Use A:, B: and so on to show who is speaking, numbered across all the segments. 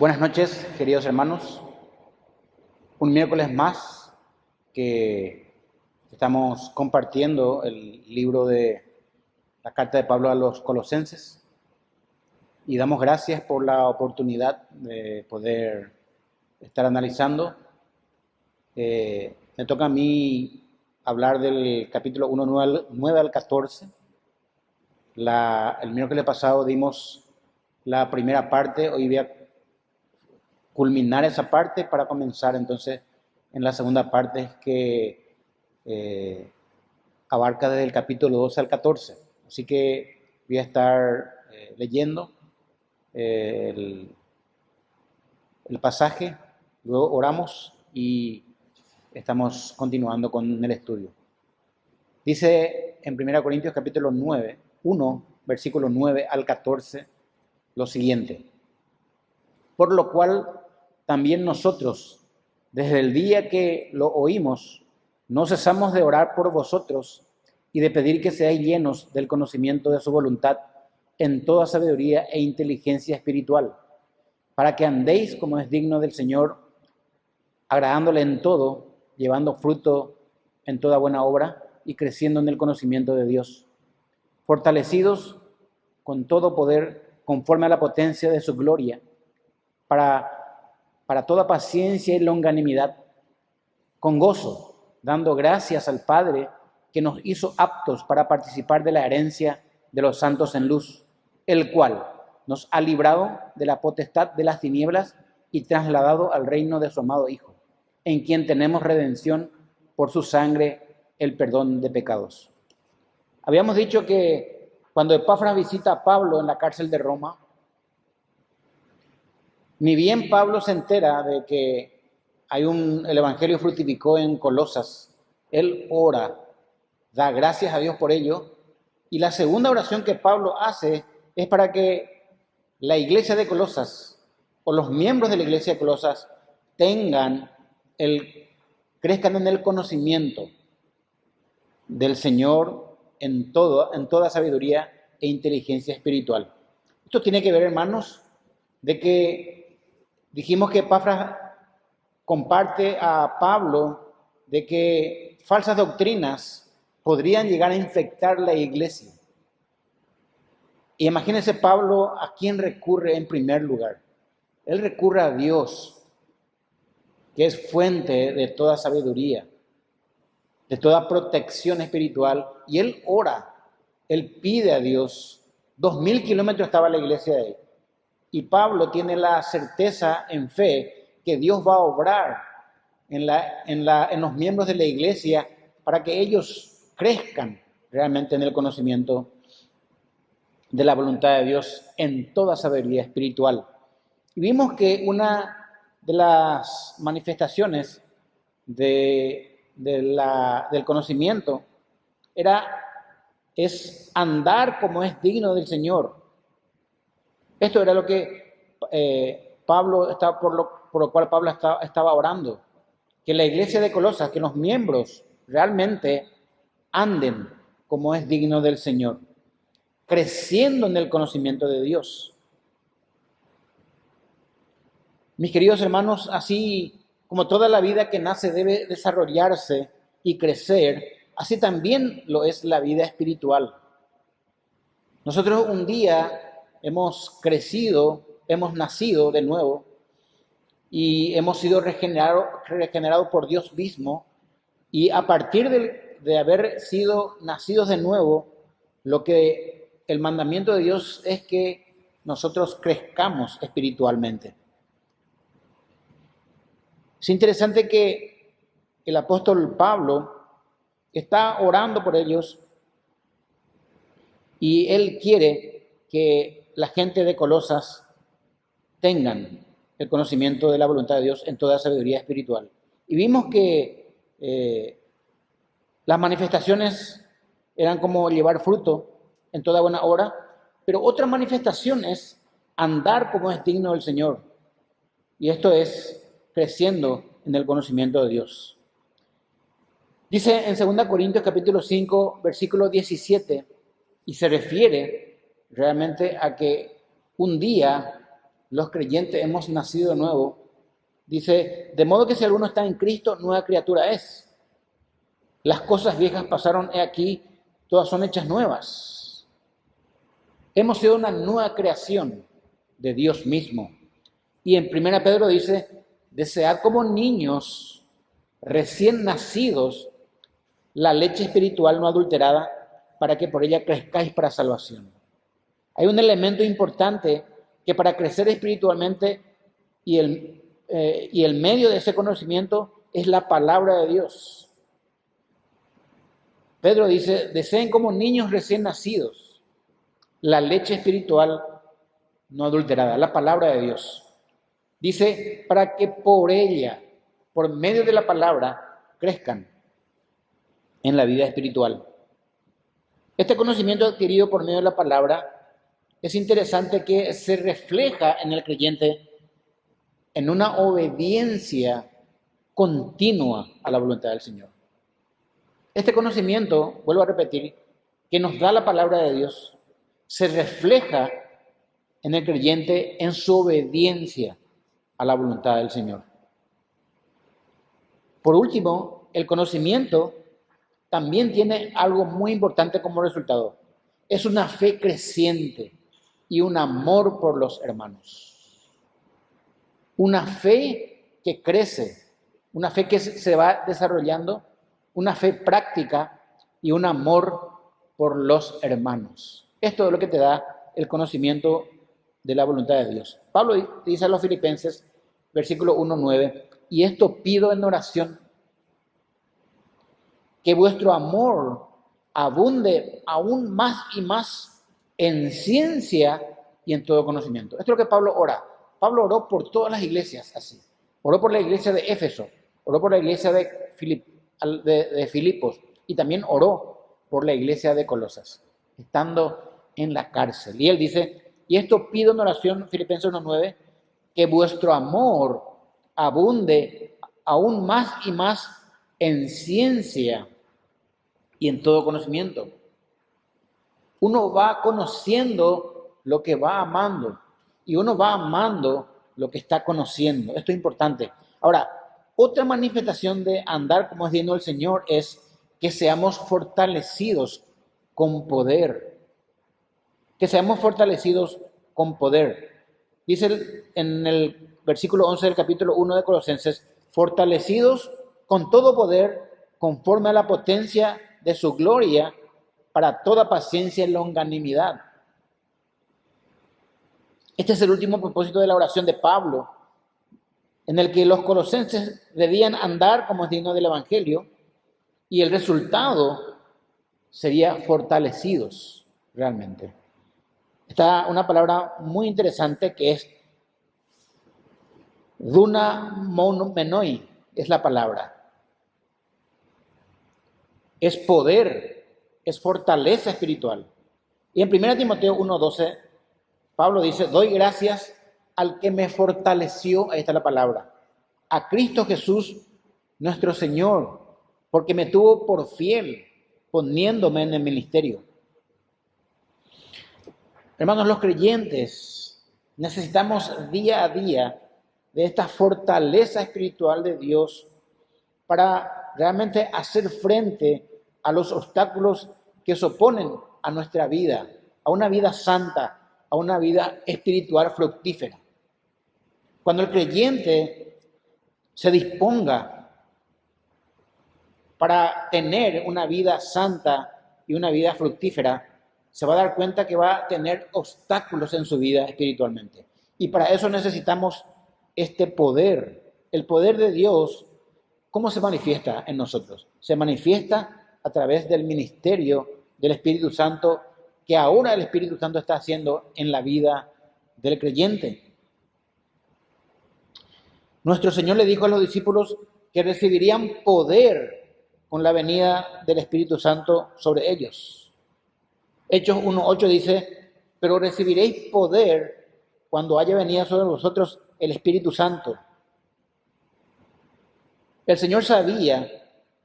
A: Buenas noches, queridos hermanos. Un miércoles más que estamos compartiendo el libro de la carta de Pablo a los Colosenses y damos gracias por la oportunidad de poder estar analizando. Me toca a mí hablar del capítulo 1, 9 al 14. El miércoles pasado dimos la primera parte, hoy voy a culminar esa parte para comenzar entonces en la segunda parte que abarca desde el capítulo 12 al 14. Así que voy a estar leyendo el pasaje, luego oramos y estamos continuando con el estudio. Dice en 1 Corintios capítulo 9, 1, versículo 9 al 14, lo siguiente: por lo cual también nosotros, desde el día que lo oímos, no cesamos de orar por vosotros y de pedir que seáis llenos del conocimiento de su voluntad en toda sabiduría e inteligencia espiritual, para que andéis como es digno del Señor, agradándole en todo, llevando fruto en toda buena obra y creciendo en el conocimiento de Dios, fortalecidos con todo poder conforme a la potencia de su gloria, para toda paciencia y longanimidad, con gozo, dando gracias al Padre que nos hizo aptos para participar de la herencia de los santos en luz, el cual nos ha librado de la potestad de las tinieblas y trasladado al reino de su amado Hijo, en quien tenemos redención por su sangre, el perdón de pecados. Habíamos dicho que cuando Epafras visita a Pablo en la cárcel de Roma, ni bien Pablo se entera de que el evangelio fructificó en Colosas, él ora, da gracias a Dios por ello, y la segunda oración que Pablo hace es para que la iglesia de Colosas o los miembros de la iglesia de Colosas crezcan en el conocimiento del Señor en toda sabiduría e inteligencia espiritual. Esto tiene que ver, hermanos, de que dijimos que Epafras comparte a Pablo de que falsas doctrinas podrían llegar a infectar la iglesia. Y imagínense Pablo a quién recurre en primer lugar. Él recurre a Dios, que es fuente de toda sabiduría, de toda protección espiritual, y él ora, él pide a Dios. 2000 kilómetros estaba la iglesia de él. Y Pablo tiene la certeza en fe que Dios va a obrar en los miembros de la iglesia para que ellos crezcan realmente en el conocimiento de la voluntad de Dios en toda sabiduría espiritual. Y vimos que una de las manifestaciones del conocimiento es andar como es digno del Señor. Esto era lo que Pablo estaba, por lo cual Pablo estaba orando, que la iglesia de Colosas, que los miembros realmente anden como es digno del Señor, creciendo en el conocimiento de Dios. Mis queridos hermanos, así como toda la vida que nace debe desarrollarse y crecer, así también lo es la vida espiritual. Nosotros un día hemos crecido, hemos nacido de nuevo y hemos sido regenerados por Dios mismo, y a partir de haber sido nacidos de nuevo, el mandamiento de Dios es que nosotros crezcamos espiritualmente. Es interesante que el apóstol Pablo está orando por ellos y él quiere que la gente de Colosas tengan el conocimiento de la voluntad de Dios en toda sabiduría espiritual. Y vimos que las manifestaciones eran como llevar fruto en toda buena obra, pero otra manifestación es andar como es digno del Señor. Y esto es creciendo en el conocimiento de Dios. Dice en 2 Corintios capítulo 5, versículo 17, y se refiere realmente a que un día los creyentes hemos nacido de nuevo, dice, de modo que si alguno está en Cristo, nueva criatura es. Las cosas viejas pasaron, he aquí, todas son hechas nuevas. Hemos sido una nueva creación de Dios mismo. Y en 1 Pedro dice, desead como niños recién nacidos la leche espiritual no adulterada, para que por ella crezcáis para salvación. Hay un elemento importante que para crecer espiritualmente y el medio de ese conocimiento es la palabra de Dios. Pedro dice, deseen como niños recién nacidos la leche espiritual no adulterada, la palabra de Dios. Dice, para que por ella, por medio de la palabra, crezcan en la vida espiritual. Este conocimiento adquirido por medio de la palabra es interesante que se refleja en el creyente en una obediencia continua a la voluntad del Señor. Este conocimiento, vuelvo a repetir, que nos da la palabra de Dios, se refleja en el creyente en su obediencia a la voluntad del Señor. Por último, el conocimiento también tiene algo muy importante como resultado. Es una fe creciente y un amor por los hermanos. Una fe que crece, una fe que se va desarrollando, una fe práctica y un amor por los hermanos. Esto es lo que te da el conocimiento de la voluntad de Dios. Pablo dice a los Filipenses, versículo 1:9, y esto pido en oración, que vuestro amor abunde aún más y más en ciencia y en todo conocimiento. Esto es lo que Pablo ora. Pablo oró por todas las iglesias así. Oró por la iglesia de Éfeso, oró por la iglesia de Filipos y también oró por la iglesia de Colosas, estando en la cárcel. Y él dice, y esto pido en oración, Filipenses 1:9, que vuestro amor abunde aún más y más en ciencia y en todo conocimiento. Uno va conociendo lo que va amando y uno va amando lo que está conociendo. Esto es importante. Ahora, otra manifestación de andar como es digno del Señor es que seamos fortalecidos con poder. Que seamos fortalecidos con poder. Dice en el versículo 11 del capítulo 1 de Colosenses, fortalecidos con todo poder, conforme a la potencia de su gloria, para toda paciencia y longanimidad. Este es el último propósito de la oración de Pablo, en el que los colosenses debían andar como es digno del Evangelio, y el resultado sería fortalecidos realmente. Está una palabra muy interesante que es dunamonmenoi, es la palabra. Es poder, es fortaleza espiritual. Y en 1 Timoteo 1:12, Pablo dice, doy gracias al que me fortaleció, ahí está la palabra, a Cristo Jesús, nuestro Señor, porque me tuvo por fiel, poniéndome en el ministerio. Hermanos, los creyentes necesitamos día a día de esta fortaleza espiritual de Dios para realmente hacer frente a los obstáculos que se oponen a nuestra vida, a una vida santa, a una vida espiritual fructífera. Cuando el creyente se disponga para tener una vida santa y una vida fructífera, se va a dar cuenta que va a tener obstáculos en su vida espiritualmente. Y para eso necesitamos este poder. El poder de Dios, ¿cómo se manifiesta en nosotros? Se manifiesta a través del ministerio del Espíritu Santo, que ahora el Espíritu Santo está haciendo en la vida del creyente. Nuestro Señor le dijo a los discípulos que recibirían poder con la venida del Espíritu Santo sobre ellos. Hechos 1:8 dice, pero recibiréis poder cuando haya venido sobre vosotros el Espíritu Santo. El Señor sabía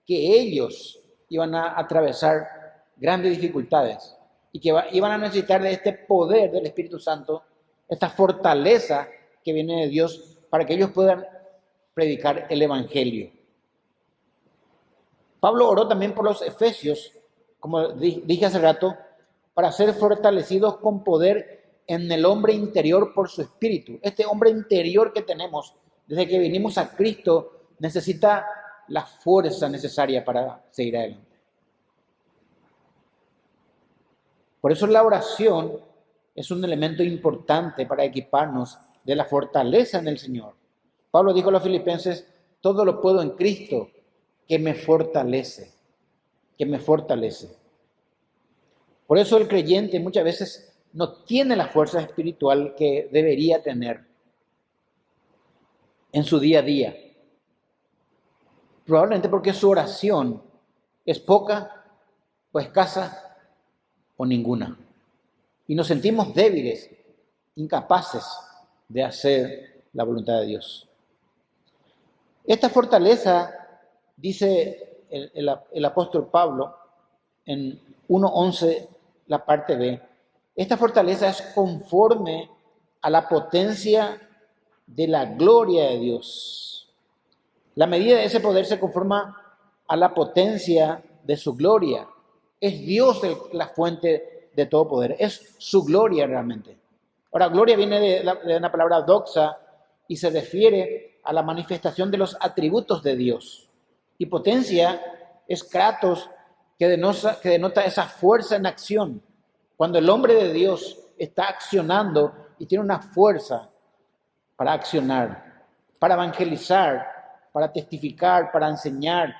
A: que ellos iban a atravesar grandes dificultades y que iban a necesitar de este poder del Espíritu Santo, esta fortaleza que viene de Dios para que ellos puedan predicar el Evangelio. Pablo oró también por los efesios, como dije hace rato, para ser fortalecidos con poder en el hombre interior por su espíritu. Este hombre interior que tenemos desde que vinimos a Cristo necesita la fuerza necesaria para seguir adelante. Por eso la oración es un elemento importante para equiparnos de la fortaleza en el Señor. Pablo dijo a los filipenses, todo lo puedo en Cristo que me fortalece, que me fortalece. Por eso el creyente muchas veces no tiene la fuerza espiritual que debería tener en su día a día. Probablemente porque su oración es poca o escasa o ninguna. Y nos sentimos débiles, incapaces de hacer la voluntad de Dios. Esta fortaleza, dice el apóstol Pablo en 1:11, la parte B, esta fortaleza es conforme a la potencia de la gloria de Dios. La medida de ese poder se conforma a la potencia de su gloria. Es Dios la fuente de todo poder, es su gloria realmente. Ahora, gloria viene de una palabra doxa y se refiere a la manifestación de los atributos de Dios. Y potencia es kratos, que denota esa fuerza en acción. Cuando el hombre de Dios está accionando y tiene una fuerza para accionar, para evangelizar, para testificar, para enseñar,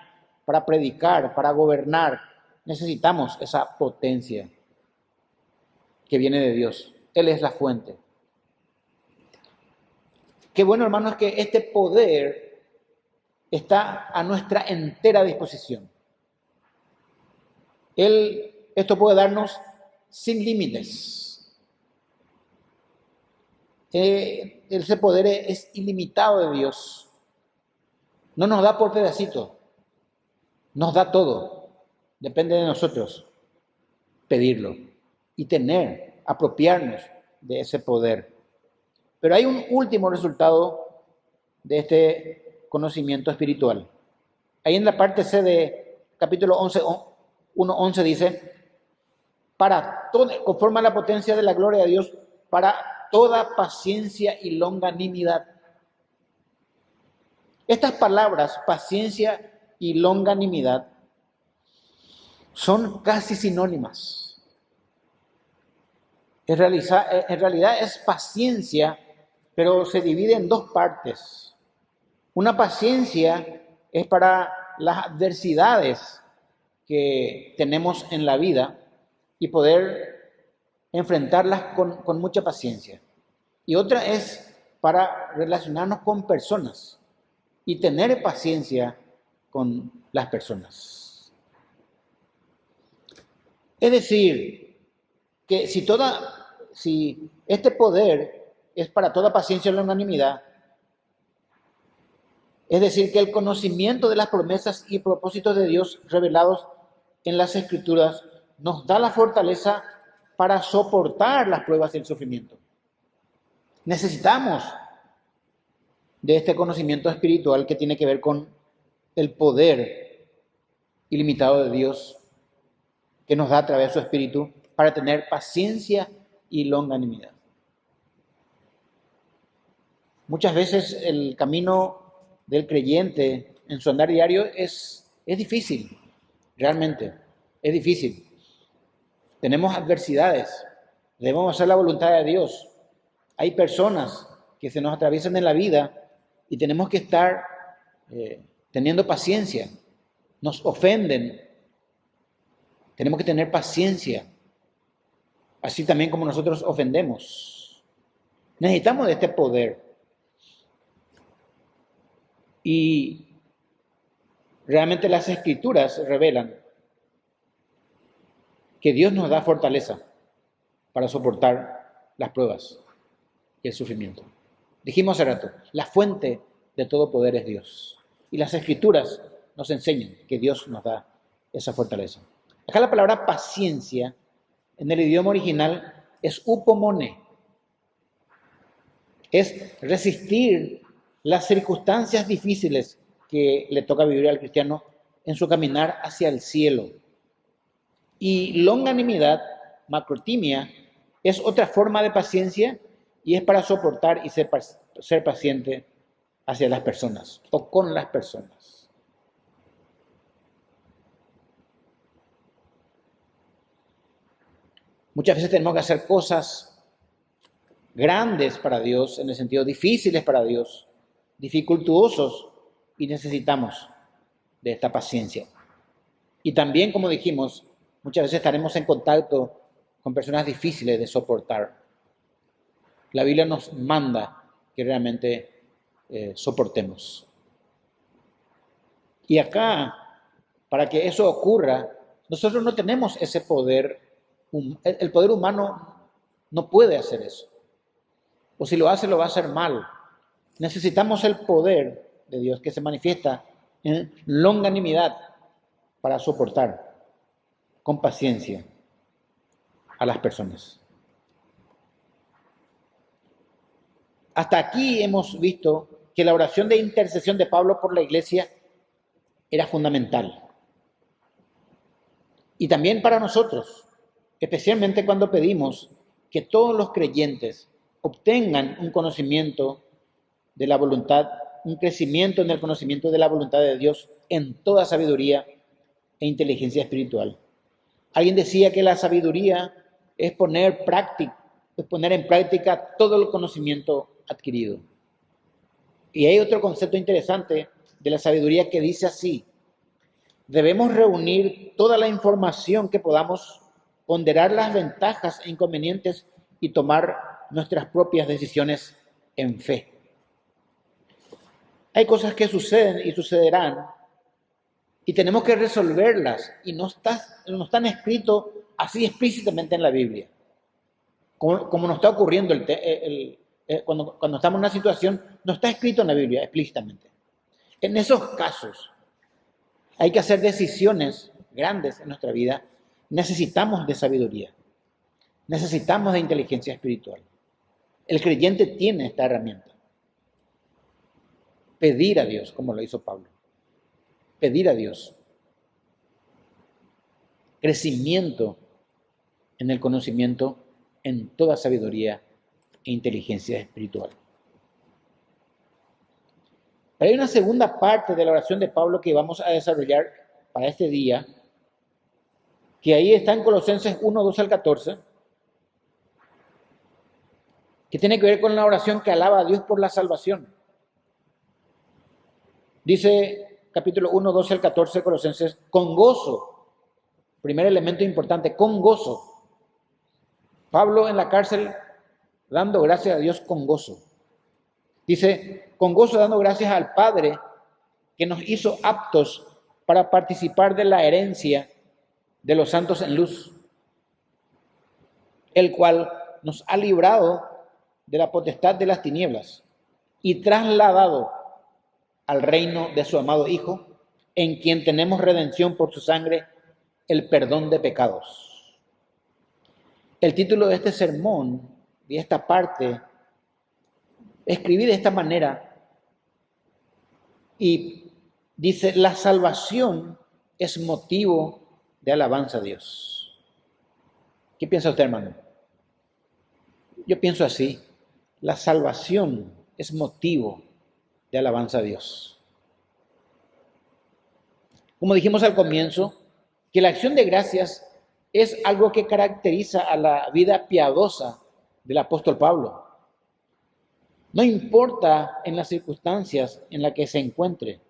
A: para predicar, para gobernar, necesitamos esa potencia que viene de Dios. Él es la fuente. Qué bueno, hermanos, que este poder está a nuestra entera disposición. Esto puede darnos sin límites. Ese poder es ilimitado de Dios. No nos da por pedacito, nos da todo. Depende de nosotros pedirlo y apropiarnos de ese poder. Pero hay un último resultado de este conocimiento espiritual. Ahí en la parte C de capítulo 1:11 dice, conforme a la potencia de la gloria de Dios, para toda paciencia y longanimidad. Estas palabras, paciencia y longanimidad, son casi sinónimas. En realidad es paciencia, pero se divide en dos partes. Una paciencia es para las adversidades que tenemos en la vida y poder enfrentarlas con mucha paciencia. Y otra es para relacionarnos con personas y tener paciencia con las personas. Es decir, que si este poder es para toda paciencia y longanimidad, es decir, que el conocimiento de las promesas y propósitos de Dios revelados en las Escrituras nos da la fortaleza para soportar las pruebas y el sufrimiento. Necesitamos de este conocimiento espiritual que tiene que ver con el poder ilimitado de Dios que nos da a través de su Espíritu para tener paciencia y longanimidad. Muchas veces el camino del creyente en su andar diario es difícil, realmente, es difícil. Tenemos adversidades, debemos hacer la voluntad de Dios. Hay personas que se nos atraviesan en la vida y tenemos que estar teniendo paciencia. Nos ofenden, tenemos que tener paciencia, así también como nosotros ofendemos. Necesitamos de este poder. Y realmente las Escrituras revelan que Dios nos da fortaleza para soportar las pruebas y el sufrimiento. Dijimos hace rato, la fuente de todo poder es Dios. Y las Escrituras nos enseñan que Dios nos da esa fortaleza. Acá la palabra paciencia en el idioma original es upomone. es resistir las circunstancias difíciles que le toca vivir al cristiano en su caminar hacia el cielo. Y longanimidad, macrotimia, es otra forma de paciencia y es para soportar y ser paciente hacia las personas o con las personas. Muchas veces tenemos que hacer cosas grandes para Dios, en el sentido difíciles para Dios, dificultuosos, y necesitamos de esta paciencia. Y también, como dijimos, muchas veces estaremos en contacto con personas difíciles de soportar. La Biblia nos manda que realmente soportemos. Y acá, para que eso ocurra, nosotros no tenemos ese poder. El poder humano no puede hacer eso. O si lo hace, lo va a hacer mal. Necesitamos el poder de Dios que se manifiesta en longanimidad para soportar con paciencia a las personas. Hasta aquí hemos visto que la oración de intercesión de Pablo por la iglesia era fundamental. Y también para nosotros, especialmente cuando pedimos que todos los creyentes obtengan un conocimiento de la voluntad, un crecimiento en el conocimiento de la voluntad de Dios en toda sabiduría e inteligencia espiritual. Alguien decía que la sabiduría es poner en práctica todo el conocimiento adquirido. Y hay otro concepto interesante de la sabiduría que dice así: debemos reunir toda la información que podamos, ponderar las ventajas e inconvenientes y tomar nuestras propias decisiones en fe. Hay cosas que suceden y sucederán y tenemos que resolverlas y no están escritos así explícitamente en la Biblia. Como nos está ocurriendo cuando estamos en una situación, no está escrito en la Biblia explícitamente. En esos casos hay que hacer decisiones grandes en nuestra vida. Necesitamos de sabiduría, necesitamos de inteligencia espiritual. El creyente tiene esta herramienta. Pedir a Dios, como lo hizo Pablo. Pedir a Dios. Crecimiento en el conocimiento, en toda sabiduría e inteligencia espiritual. Pero hay una segunda parte de la oración de Pablo que vamos a desarrollar para este día, que ahí está en Colosenses 1, 12 al 14, que tiene que ver con la oración que alaba a Dios por la salvación. Dice capítulo 1, 12 al 14, Colosenses, con gozo. Primer elemento importante, con gozo. Pablo en la cárcel dando gracias a Dios con gozo. Dice, con gozo dando gracias al Padre que nos hizo aptos para participar de la herencia de los santos en luz, el cual nos ha librado de la potestad de las tinieblas y trasladado al reino de su amado Hijo, en quien tenemos redención por su sangre, el perdón de pecados. El título de este sermón, de esta parte, escribí de esta manera y dice, la salvación es motivo de alabanza a Dios. ¿Qué piensa usted, hermano? Yo pienso así, la salvación es motivo de alabanza a Dios. Como dijimos al comienzo, que la acción de gracias es algo que caracteriza a la vida piadosa del apóstol Pablo. No importa en las circunstancias en las que se encuentre.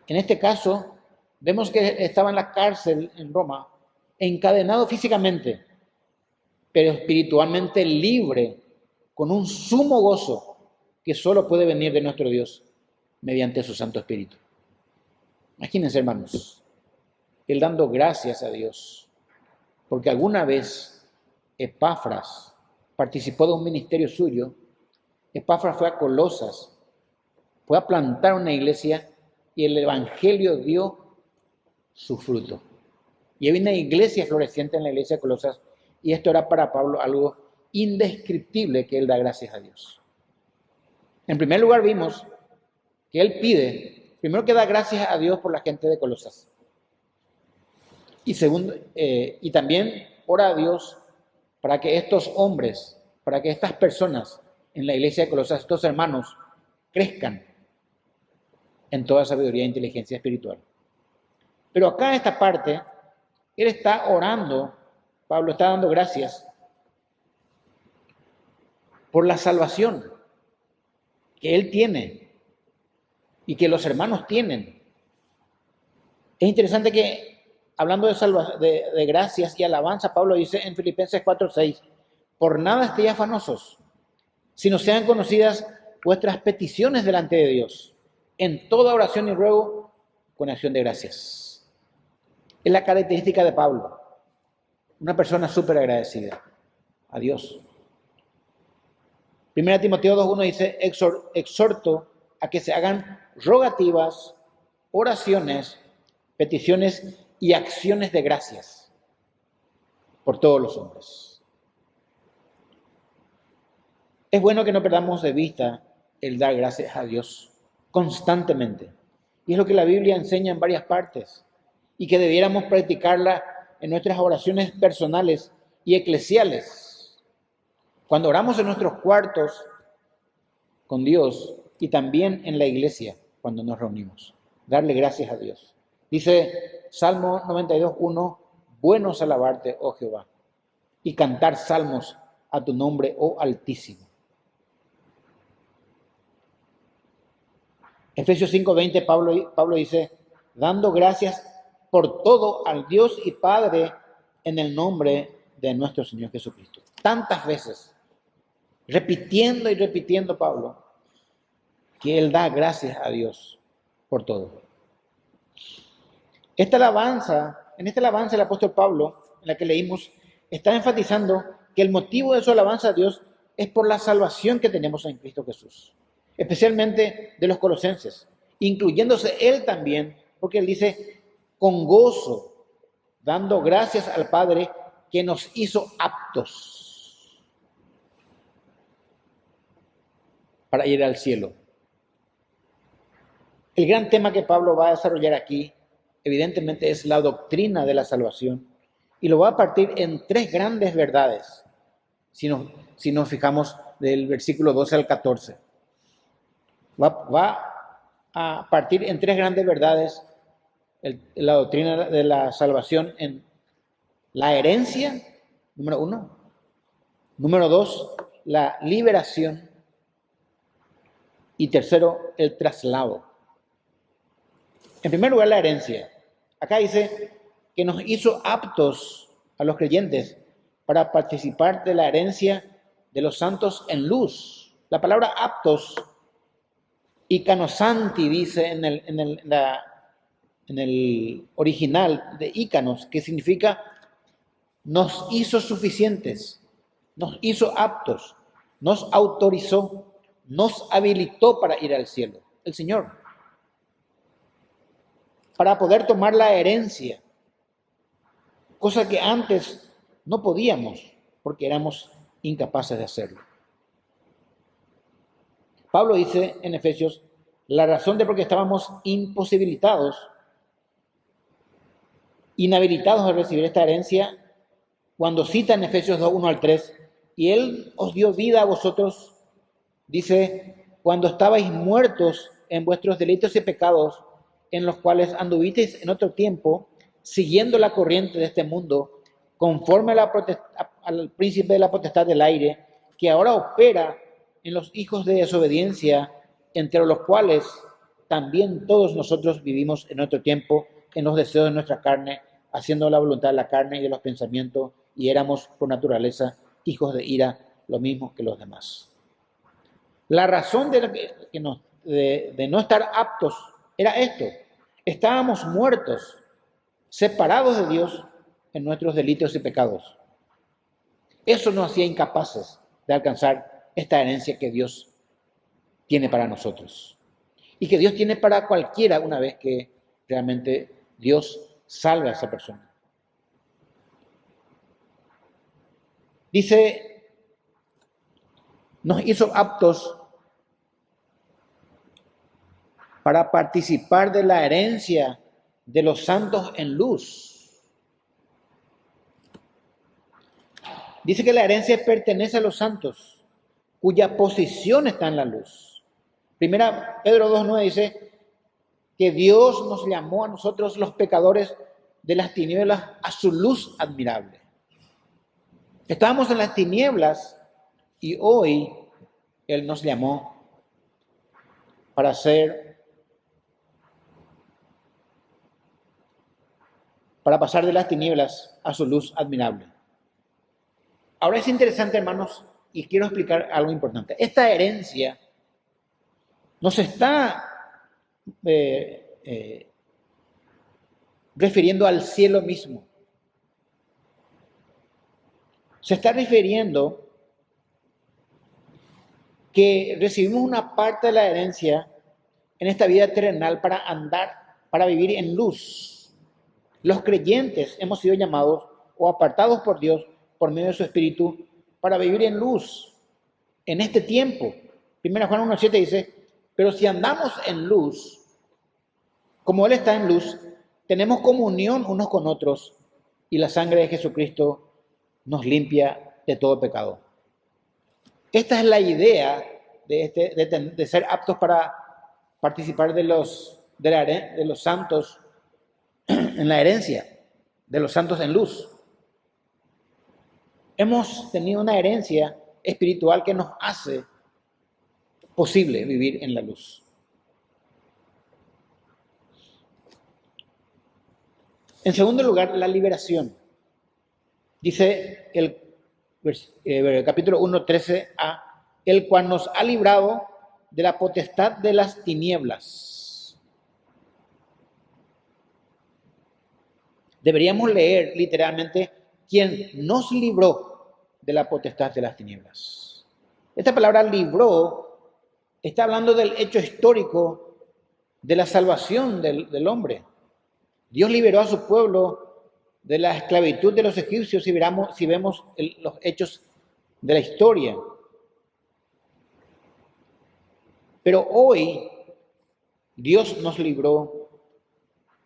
A: En este caso, vemos que estaba en la cárcel en Roma, encadenado físicamente, pero espiritualmente libre, con un sumo gozo que solo puede venir de nuestro Dios mediante su Santo Espíritu. Imagínense, hermanos, él dando gracias a Dios, porque alguna vez Epafras participó de un ministerio suyo. Epafras fue a Colosas, fue a plantar una iglesia y el evangelio dio su fruto. Y había una iglesia floreciente en la iglesia de Colosas y esto era para Pablo algo indescriptible que él da gracias a Dios. En primer lugar vimos que él pide, primero que da gracias a Dios por la gente de Colosas. Y segundo, y también ora a Dios para que estos hombres, para que estas personas en la iglesia de Colosas, estos hermanos, crezcan en toda sabiduría e inteligencia espiritual. Pero acá en esta parte, él está orando, Pablo está dando gracias por la salvación que él tiene y que los hermanos tienen. Es interesante que, hablando de gracias y alabanza, Pablo dice en Filipenses 4:6, por nada estéis afanosos, sino sean conocidas vuestras peticiones delante de Dios, en toda oración y ruego, con acción de gracias. Es la característica de Pablo, una persona súper agradecida a Dios. 1 Timoteo 2:1 dice, exhorto a que se hagan rogativas, oraciones, peticiones y acciones de gracias por todos los hombres. Es bueno que no perdamos de vista el dar gracias a Dios constantemente. Y es lo que la Biblia enseña en varias partes y que debiéramos practicarla en nuestras oraciones personales y eclesiales. Cuando oramos en nuestros cuartos con Dios y también en la iglesia cuando nos reunimos. Darle gracias a Dios. Dice Salmo 92:1, bueno es alabarte, oh Jehová, y cantar salmos a tu nombre, oh Altísimo. Efesios 5:20, Pablo dice, dando gracias por todo al Dios y Padre en el nombre de nuestro Señor Jesucristo. Tantas veces, repitiendo y repitiendo Pablo, que él da gracias a Dios por todo. En esta alabanza el apóstol Pablo, en la que leímos, está enfatizando que el motivo de su alabanza a Dios es por la salvación que tenemos en Cristo Jesús, especialmente de los colosenses, incluyéndose él también, porque él dice, con gozo, dando gracias al Padre que nos hizo aptos para ir al cielo. El gran tema que Pablo va a desarrollar aquí, evidentemente, es la doctrina de la salvación y lo va a partir en tres grandes verdades, si nos fijamos del versículo 12 al 14. Va a partir en tres grandes verdades la doctrina de la salvación en la herencia, número 1, número 2, la liberación y tercero, el traslado. En primer lugar, la herencia. Acá dice que nos hizo aptos a los creyentes para participar de la herencia de los santos en luz. La palabra aptos, icanosanti, dice en el original de ícanos, que significa nos hizo suficientes, nos hizo aptos, nos autorizó, nos habilitó para ir al cielo, el Señor, para poder tomar la herencia, cosa que antes no podíamos porque éramos incapaces de hacerlo. Pablo dice en Efesios, la razón de por qué estábamos imposibilitados, inhabilitados a recibir esta herencia, cuando cita en Efesios 2:1 al 3, y Él os dio vida a vosotros, dice, cuando estabais muertos en vuestros delitos y pecados, en los cuales anduvisteis en otro tiempo, siguiendo la corriente de este mundo, conforme al príncipe de la potestad del aire, que ahora opera en los hijos de desobediencia, entre los cuales también todos nosotros vivimos en otro tiempo, en los deseos de nuestra carne, haciendo la voluntad de la carne y de los pensamientos, y éramos por naturaleza hijos de ira, lo mismo que los demás. La razón de no estar aptos era esto. Estábamos muertos, separados de Dios en nuestros delitos y pecados. Eso nos hacía incapaces de alcanzar esta herencia que Dios tiene para nosotros. Y que Dios tiene para cualquiera una vez que realmente Dios salva a esa persona. Dice, nos hizo aptos para participar de la herencia de los santos en luz. Dice que la herencia pertenece a los santos, cuya posición está en la luz. Primera Pedro 2:9 dice que Dios nos llamó a nosotros los pecadores de las tinieblas a su luz admirable. Estábamos en las tinieblas y hoy Él nos llamó para pasar de las tinieblas a su luz admirable. Ahora es interesante, hermanos, y quiero explicar algo importante. Esta herencia nos está refiriendo al cielo mismo. Se está refiriendo que recibimos una parte de la herencia en esta vida terrenal para vivir en luz. Los creyentes hemos sido llamados o apartados por Dios por medio de su Espíritu para vivir en luz en este tiempo. 1 Juan 1:7 dice, pero si andamos en luz, como Él está en luz, tenemos comunión unos con otros y la sangre de Jesucristo nos limpia de todo pecado. Esta es la idea de ser aptos para participar de los santos en la herencia, de los santos en luz. Hemos tenido una herencia espiritual que nos hace posible vivir en la luz. En segundo lugar, la liberación. Dice el capítulo 1:13a, el cual nos ha librado de la potestad de las tinieblas. Deberíamos leer literalmente, quien nos libró de la potestad de las tinieblas. Esta palabra libró está hablando del hecho histórico de la salvación del hombre. Dios liberó a su pueblo de la esclavitud de los egipcios si vemos los hechos de la historia. Pero hoy Dios nos libró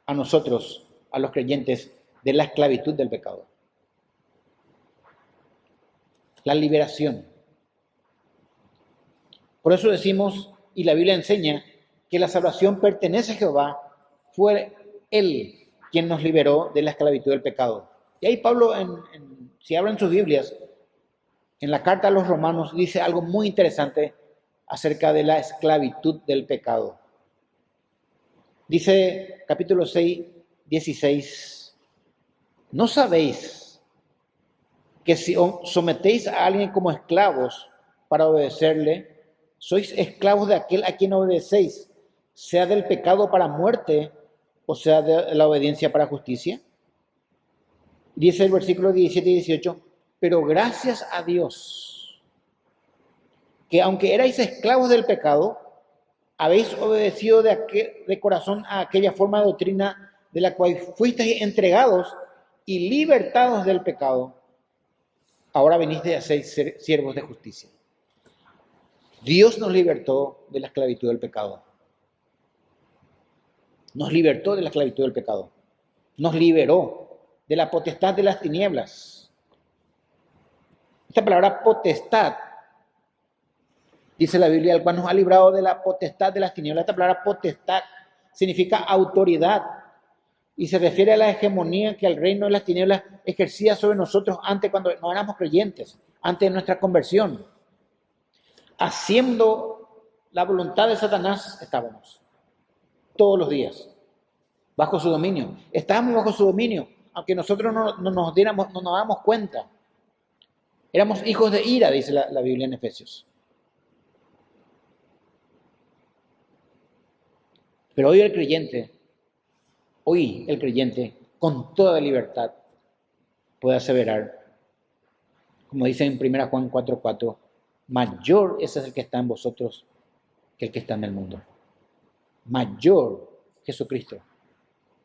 A: a nosotros, a los creyentes, de la esclavitud del pecado. La liberación. Por eso decimos, y la Biblia enseña, que la salvación pertenece a Jehová, fue Él quien nos liberó de la esclavitud del pecado. Y ahí Pablo, si abren sus Biblias, en la carta a los Romanos dice algo muy interesante acerca de la esclavitud del pecado. Dice capítulo 6:16, ¿no sabéis que si sometéis a alguien como esclavos para obedecerle, sois esclavos de aquel a quien obedecéis, sea del pecado para muerte o sea de la obediencia para justicia? Dice el versículo 17 y 18, pero gracias a Dios, que aunque erais esclavos del pecado, habéis obedecido de corazón a aquella forma de doctrina de la cual fuisteis entregados y libertados del pecado. Ahora venís a ser siervos de justicia. Dios nos libertó de la esclavitud del pecado. Nos libertó de la esclavitud del pecado. Nos liberó de la potestad de las tinieblas. Esta palabra potestad, dice la Biblia, el cual nos ha librado de la potestad de las tinieblas. Esta palabra potestad significa autoridad y se refiere a la hegemonía que el reino de las tinieblas ejercía sobre nosotros antes, cuando no éramos creyentes, antes de nuestra conversión. Haciendo la voluntad de Satanás estábamos todos los días bajo su dominio. Estábamos bajo su dominio, aunque nosotros no nos damos cuenta. Éramos hijos de ira, dice la Biblia en Efesios. Pero hoy el creyente, con toda libertad, puede aseverar, como dice en 1 Juan 4:4, mayor ese es el que está en vosotros que el que está en el mundo. Mayor Jesucristo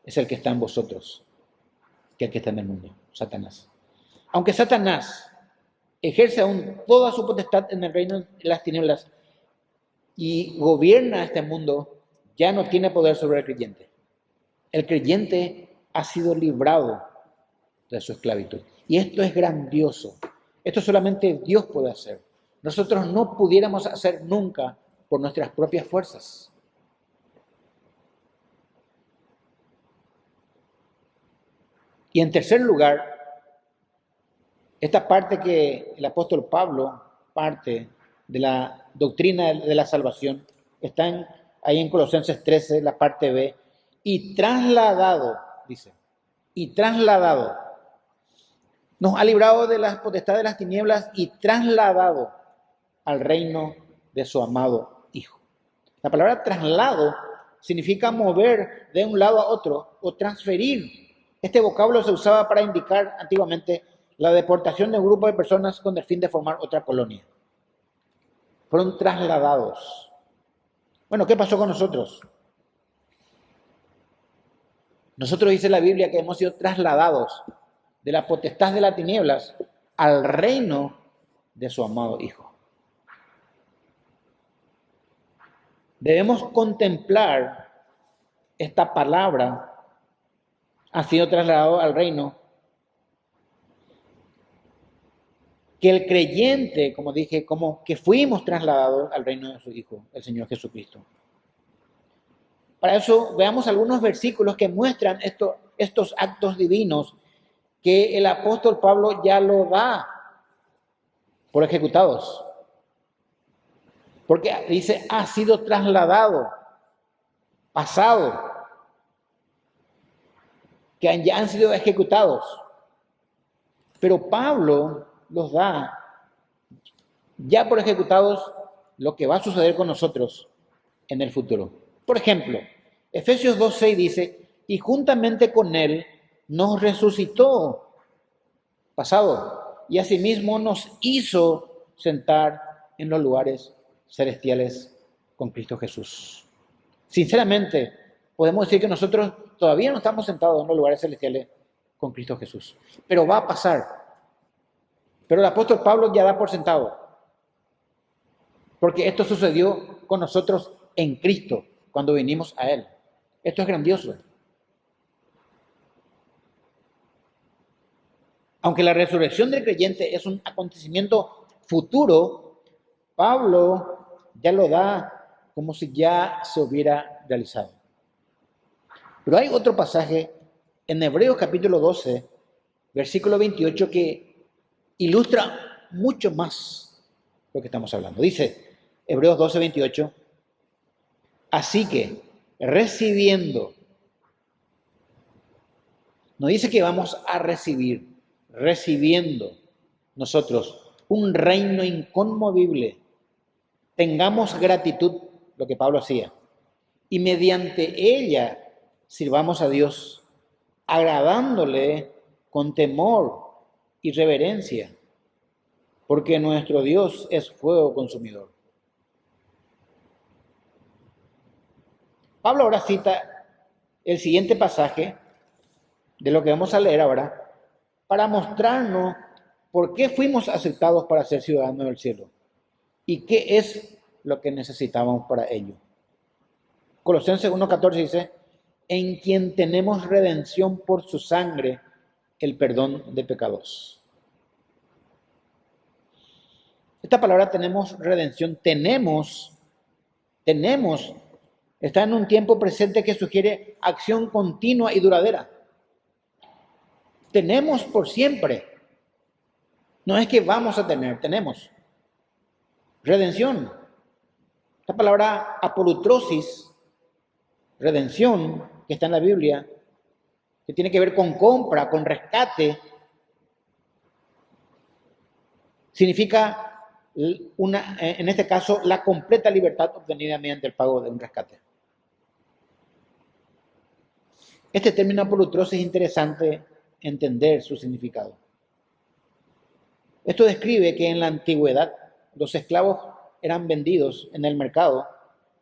A: es el que está en vosotros que el que está en el mundo, Satanás. Aunque Satanás ejerce aún toda su potestad en el reino de las tinieblas y gobierna este mundo, ya no tiene poder sobre el creyente. El creyente ha sido librado de su esclavitud. Y esto es grandioso. Esto solamente Dios puede hacer. Nosotros no pudiéramos hacer nunca por nuestras propias fuerzas. Y en tercer lugar, esta parte que el apóstol Pablo parte de la doctrina de la salvación, está ahí en Colosenses 13, la parte B, y trasladado, dice, y trasladado, nos ha librado de las potestades de las tinieblas y trasladado al reino de su amado Hijo. La palabra traslado significa mover de un lado a otro o transferir. Este vocablo se usaba para indicar antiguamente la deportación de un grupo de personas con el fin de formar otra colonia. Fueron trasladados. Bueno, ¿qué pasó con nosotros? Nosotros dice la Biblia que hemos sido trasladados de la potestad de las tinieblas al reino de su amado Hijo. Debemos contemplar esta palabra, ha sido trasladado al reino, que el creyente, como dije, como que fuimos trasladados al reino de su Hijo, el Señor Jesucristo. Para eso veamos algunos versículos que muestran estos actos divinos que el apóstol Pablo ya lo da por ejecutados. Porque dice, ha sido trasladado, pasado, que ya han sido ejecutados. Pero Pablo los da ya por ejecutados lo que va a suceder con nosotros en el futuro. Por ejemplo, Efesios 2:6 dice, y juntamente con él nos resucitó, pasado, y asimismo nos hizo sentar en los lugares celestiales con Cristo Jesús. Sinceramente, podemos decir que nosotros todavía no estamos sentados en los lugares celestiales con Cristo Jesús, pero va a pasar. Pero el apóstol Pablo ya da por sentado, porque esto sucedió con nosotros en Cristo cuando vinimos a Él. Esto es grandioso. Aunque la resurrección del creyente es un acontecimiento futuro, Pablo ya lo da como si ya se hubiera realizado. Pero hay otro pasaje en Hebreos capítulo 12, versículo 28, que ilustra mucho más lo que estamos hablando. Dice Hebreos 12, 28, así que recibiendo, no dice que vamos a recibir, recibiendo nosotros un reino inconmovible, tengamos gratitud, lo que Pablo hacía, y mediante ella sirvamos a Dios, agradándole con temor y reverencia, porque nuestro Dios es fuego consumidor. Pablo ahora cita el siguiente pasaje de lo que vamos a leer ahora, para mostrarnos por qué fuimos aceptados para ser ciudadanos del cielo y qué es lo que necesitamos para ello. Colosenses 1:14 dice, en quien tenemos redención por su sangre, el perdón de pecados. Esta palabra tenemos redención, tenemos, está en un tiempo presente que sugiere acción continua y duradera. Tenemos por siempre. No es que vamos a tener, tenemos. Redención. Esta palabra apolutrosis, redención, que está en la Biblia, que tiene que ver con compra, con rescate, significa en este caso, la completa libertad obtenida mediante el pago de un rescate. Este término apolutrosis es interesante entender su significado. Esto describe que en la antigüedad los esclavos eran vendidos en el mercado,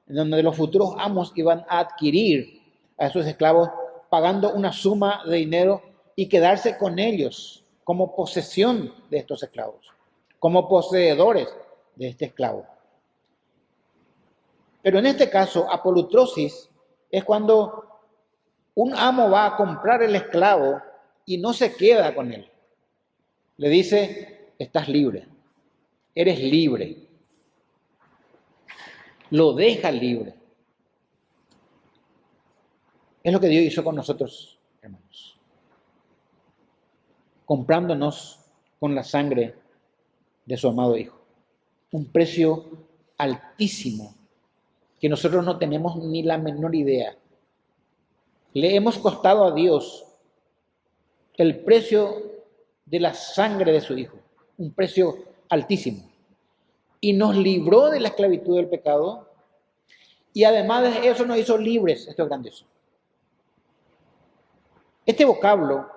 A: en donde los futuros amos iban a adquirir a esos esclavos pagando una suma de dinero y quedarse con ellos como posesión de estos esclavos, como poseedores de este esclavo. Pero en este caso, apolutrosis es cuando un amo va a comprar el esclavo y no se queda con él. Le dice, estás libre, eres libre. Lo deja libre. Es lo que Dios hizo con nosotros, hermanos. Comprándonos con la sangre de su amado Hijo. Un precio altísimo que nosotros no tenemos ni la menor idea. Le hemos costado a Dios el precio de la sangre de su Hijo. Un precio altísimo. Y nos libró de la esclavitud del pecado. Y además de eso nos hizo libres. Esto es grandioso. Este vocablo,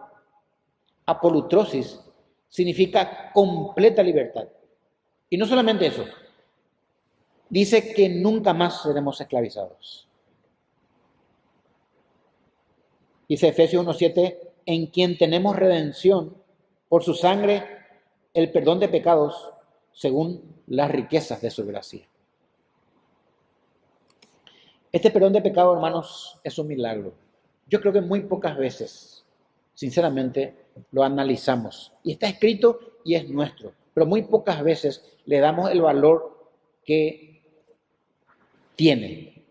A: apolutrosis, significa completa libertad. Y no solamente eso, dice que nunca más seremos esclavizados. Dice Efesios 1:7, en quien tenemos redención por su sangre, el perdón de pecados, según las riquezas de su gracia. Este perdón de pecados, hermanos, es un milagro. Yo creo que muy pocas veces, sinceramente, lo analizamos. Y está escrito y es nuestro. Pero muy pocas veces le damos el valor que tiene.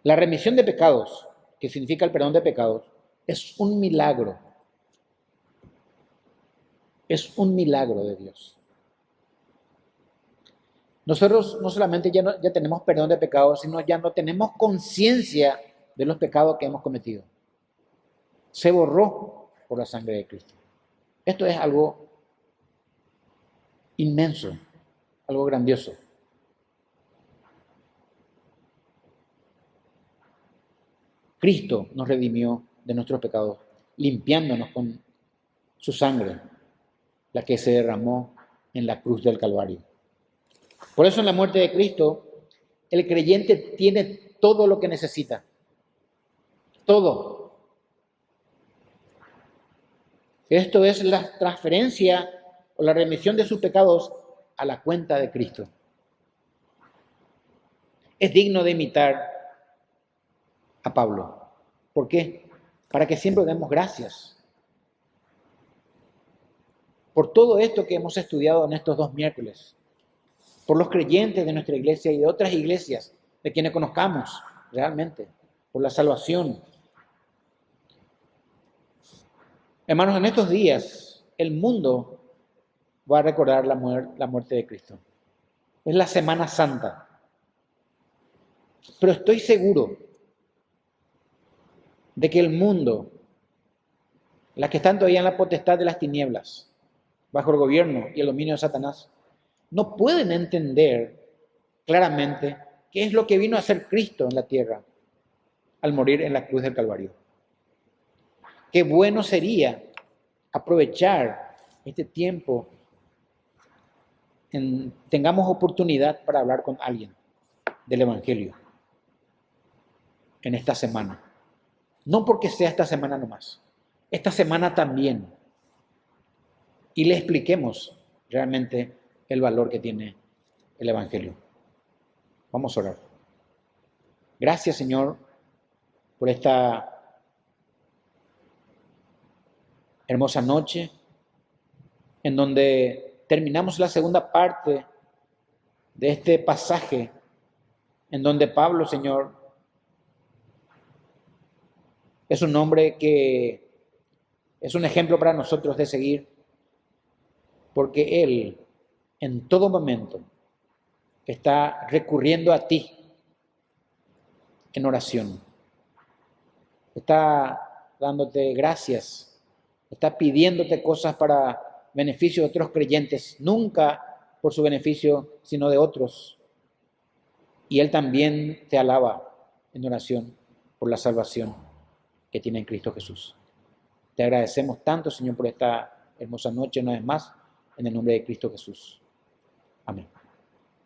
A: La remisión de pecados, que significa el perdón de pecados, es un milagro. Es un milagro de Dios. Nosotros no solamente ya tenemos perdón de pecados, sino ya no tenemos conciencia de los pecados que hemos cometido. Se borró por la sangre de Cristo. Esto es algo inmenso, algo grandioso. Cristo nos redimió de nuestros pecados, limpiándonos con su sangre, la que se derramó en la cruz del Calvario. Por eso en la muerte de Cristo, el creyente tiene todo lo que necesita. Todo. Esto es la transferencia o la remisión de sus pecados a la cuenta de Cristo. Es digno de imitar a Pablo. ¿Por qué? Para que siempre demos gracias por todo esto que hemos estudiado en estos 2 miércoles, por los creyentes de nuestra iglesia y de otras iglesias, de quienes conozcamos realmente, por la salvación. Hermanos, en estos días el mundo va a recordar la muerte de Cristo. Es la Semana Santa. Pero estoy seguro de que el mundo, las que están todavía en la potestad de las tinieblas, bajo el gobierno y el dominio de Satanás, no pueden entender claramente qué es lo que vino a hacer Cristo en la tierra al morir en la cruz del Calvario. Qué bueno sería aprovechar este tiempo, tengamos oportunidad para hablar con alguien del Evangelio en esta semana. No porque sea esta semana nomás, esta semana también. Y le expliquemos realmente el valor que tiene el Evangelio. Vamos a orar. Gracias, Señor, por esta hermosa noche en donde terminamos la segunda parte de este pasaje en donde Pablo, Señor, es un hombre que es un ejemplo para nosotros de seguir, porque él en todo momento está recurriendo a ti en oración. Está dándote gracias, está pidiéndote cosas para beneficio de otros creyentes, nunca por su beneficio, sino de otros. Y él también te alaba en oración por la salvación que tiene en Cristo Jesús. Te agradecemos tanto, Señor, por esta hermosa noche una vez más, en el nombre de Cristo Jesús. Amén.